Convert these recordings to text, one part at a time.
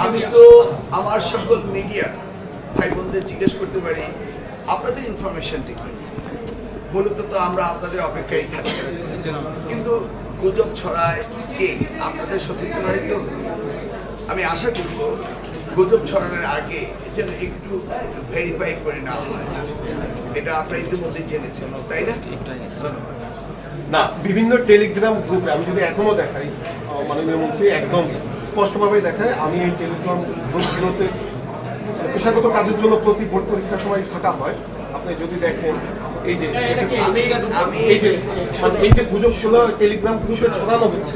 আমি তো আমার সকল মিডিয়া ভাই বোনদের জিজ্ঞেস করতে পারি আপনাদের ইনফরমেশনটি কি। মূলত তো আমরা আপনাদের অপেক্ষায় থাকি, কিন্তু গুজব ছড়ায় কে? আপনাদের সত্যি হয়তো আমি আশা করব গুজব ছড়ানোর আগে যেন একটু ভেরিফাই করে নেওয়া হয়। এটা আপনারা ইতিমধ্যে জেনেছেন, তাই না? ধন্যবাদ। না, বিভিন্ন টেলিগ্রাম গ্রুপে আমি যদি এখনো দেখাই, মাননীয় মন্ত্রী একদম স্পষ্টভাবে দেখায়, আমি এই টেলিগ্রাম গ্রুপগুলোতে পেশাগত কাজের জন্য প্রতি বোর্ড পরীক্ষার সময় থাকা হয়। আপনি যদি দেখেন এই যে এই যে গুজবগুলো টেলিগ্রাম গ্রুপে ছড়ানো হচ্ছে,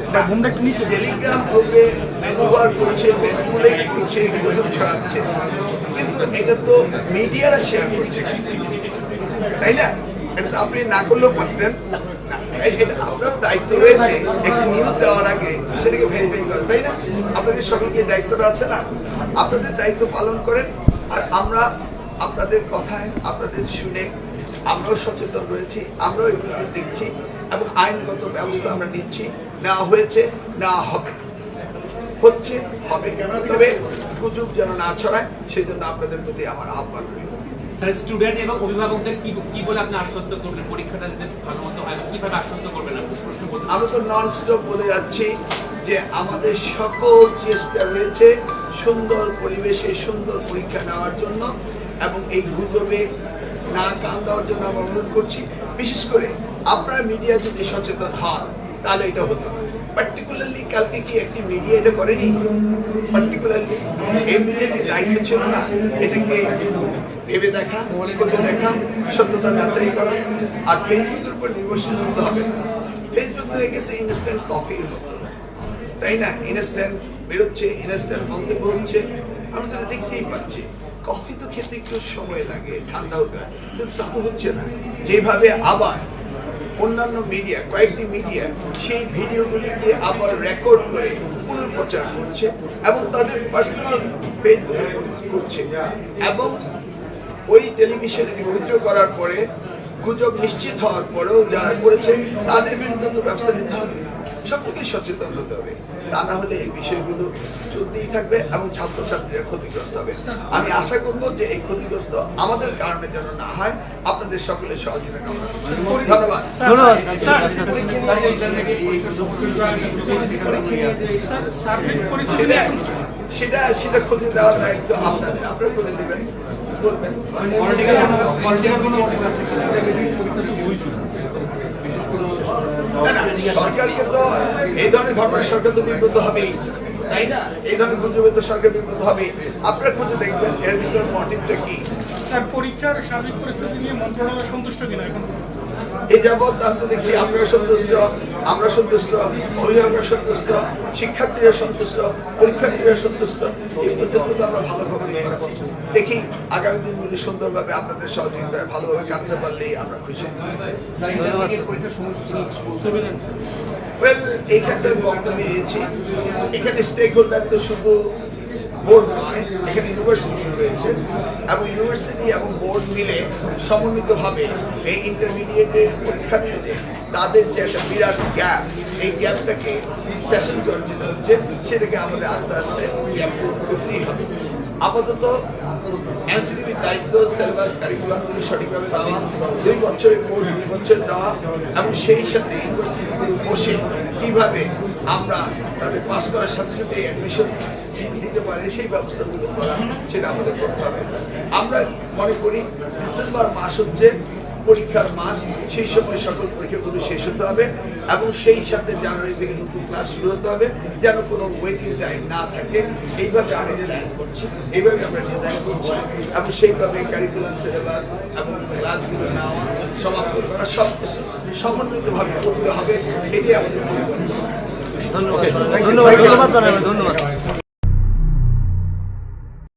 টেলিগ্রাম গ্রুপে ব্যবহার করছে, ম্যানিপুলেট করছে, গুজব ছড়াচ্ছে, কিন্তু এটা তো মিডিয়ারা শেয়ার করছে, তাই না? এটা তো আপনি না করলেও পারতেন। আপনারও দায়িত্ব রয়েছে একটি নিউজ দেওয়ার আগে সেটাকে ভেরিফাই করেন, তাই না? আপনাদের সকলকে দায়িত্বটা আছে না? আপনাদের দায়িত্ব পালন করেন। আর আমরা আপনাদের কথায়, আপনাদের শুনে আমরাও সচেতন রয়েছি, আমরাও এগুলোকে দেখছি এবং আইনগত ব্যবস্থা আমরা নিচ্ছি। নেওয়া হয়েছে, নেওয়া হবে, হচ্ছে, হবে। তবে গুজব যেন না ছড়ায় সেই জন্য আপনাদের প্রতি আমার আহ্বান রইল। স্যার, স্টুডেন্ট এবং অভিভাবকদের কি বলে আপনি আশ্বস্ত করবেন পরীক্ষাটা যাতে ভালোমতো হয়, কিভাবে আশ্বস্ত করবেন? আমরা তো নন স্টপ বলে যাচ্ছি যে আমাদের সকল চেষ্টা রয়েছে সুন্দর পরিবেশে সুন্দর পরীক্ষা নেওয়ার জন্য, এবং এই গুজবে না কান দেওয়ার জন্য আমরা অনুরোধ করছি। বিশেষ করে আপনারা মিডিয়া যদি সচেতন হন তাহলে এটা হতো। পার্টিকুলারলি কালকে কি একটি মিডিয়া এটা করেনি? পার্টিকুলারলি এই মিডিয়ার দায়িত্ব ছিল না এটাকে ভেবে দেখা, খুঁজে দেখা, সত্যতা যাচাই করা। আর ফেসবুকের উপর নির্ভরশীল হতে হবে না। ফেসবুক ধরে গেছে ইনস্ট্যান্ট কফির মতো, তাই না? ইনস্ট্যান্ট বেরোচ্ছে, ইনস্ট্যান্ট মন্তব্য হচ্ছে, আমরা তো দেখতেই পাচ্ছি। কফি তো খেতে একটু সময় লাগে, ঠান্ডা হতে হয়, কিন্তু তা তো হচ্ছে না। যেভাবে আবার অন্যান্য মিডিয়া, কয়েকটি মিডিয়া সেই ভিডিওগুলিকে আবার রেকর্ড করে পুনঃপ্রচার করছে এবং তাদের পার্সোনাল পেজ করছে, এবং ওই টেলিভিশনে উইথড্র করার পরে গুজব নিশ্চিত হওয়ার পরেও যারা করেছে তাদের বিরুদ্ধে তো ব্যবস্থা নিতে হবে। সকলকে সচেতন হতে হবে, তা না হলে এই বিষয়গুলো চলতেই থাকবে এবং ছাত্রছাত্রীরা ক্ষতিগ্রস্ত হবে। আমি আশা করব যে এই ক্ষতিগ্রস্ত আমাদের কারণে যেন না হয়। আপনাদের সকলের সহযোগিতা কামনা করছি। ধন্যবাদ। সেটা খুঁজে দেওয়ার দায়িত্ব আপনাদের, আপনারা খুঁজে দেবেন, বলবেন। সরকারকে তো এই ধরনের ঘটনায় সরকার তো বিব্রত হবেই, তাই না? এই ধরনের গুজবে তো সরকার বিব্রত হবে। আপনারা খুঁজে দেখবেন এর ভিতরে মোটিভটা কি। স্যার, পরীক্ষার সার্বিক পরিস্থিতি নিয়ে মন্ত্রণালয় সন্তুষ্ট কিনা এখন? এই যাবৎ আমি তো দেখছি আপনারা সন্তুষ্ট, আমরা সন্তুষ্ট, অভিভাবকরা সন্তুষ্ট, শিক্ষার্থীরা সন্তুষ্ট, পরীক্ষার্থীরা সন্তুষ্ট। এই পর্যন্ত তো আমরা ভালো খবর পাচ্ছি। দেখি আগামী দিনগুলি সুন্দরভাবে আপনাদের সহযোগিতায় ভালোভাবে কাটাতে পারলেই আমরা খুশি। এইখানটা বক্তব্য দিয়েছি। এখানে স্টেক হোল্ডার তো শুধু বোর্ড নয়, এখানে ইউনিভার্সিটি রয়েছে এবং ইউনিভার্সিটি এবং বোর্ড মিলে সমন্বিতভাবে এই ইন্টারমিডিয়েটের পরীক্ষার্থীদের তাদের যে একটা বিরাট গ্যাপ, এই গ্যাপটাকে সেশন চর্চিত হচ্ছে, সেটাকে আমাদের আস্তে আস্তে গ্যাপ করতেই হবে। আপাতত এনসিটিভির দায়িত্ব সিলেবাস কারিকুলামগুলি সঠিকভাবে দেওয়া, 2 বছরের কোর্স 2 বছর দেওয়া, এবং সেই সাথে ইউনিভার্সিটিগুলো বসে কীভাবে আমরা তাদের পাস করার সাথে সাথে অ্যাডমিশন দিতে পারে সেই ব্যবস্থাগুলো করা, সেটা আমাদের করতে হবে। আমরা মনে করি ডিসেম্বর মাস হচ্ছে পরীক্ষার মাস, সেই সময় সকল পরীক্ষাগুলো শেষ হতে হবে এবং সেই সাথে জানুয়ারি থেকে নতুন ক্লাস শুরু হতে হবে, যেন কোনো ওয়েটিং টাইম না থাকে। এইভাবে আমরা ডিজাইন করছি, এইভাবে আমরা ডিজাইন করছি এবং সেইভাবে কারিকুলাম সিলেবাস এবং ক্লাসগুলো নেওয়া, সমাপ্ত করা, সব কিছু সমন্বিতভাবে করতে হবে। এটি আমাদের পরিকল্পনা। ধন্যবাদ।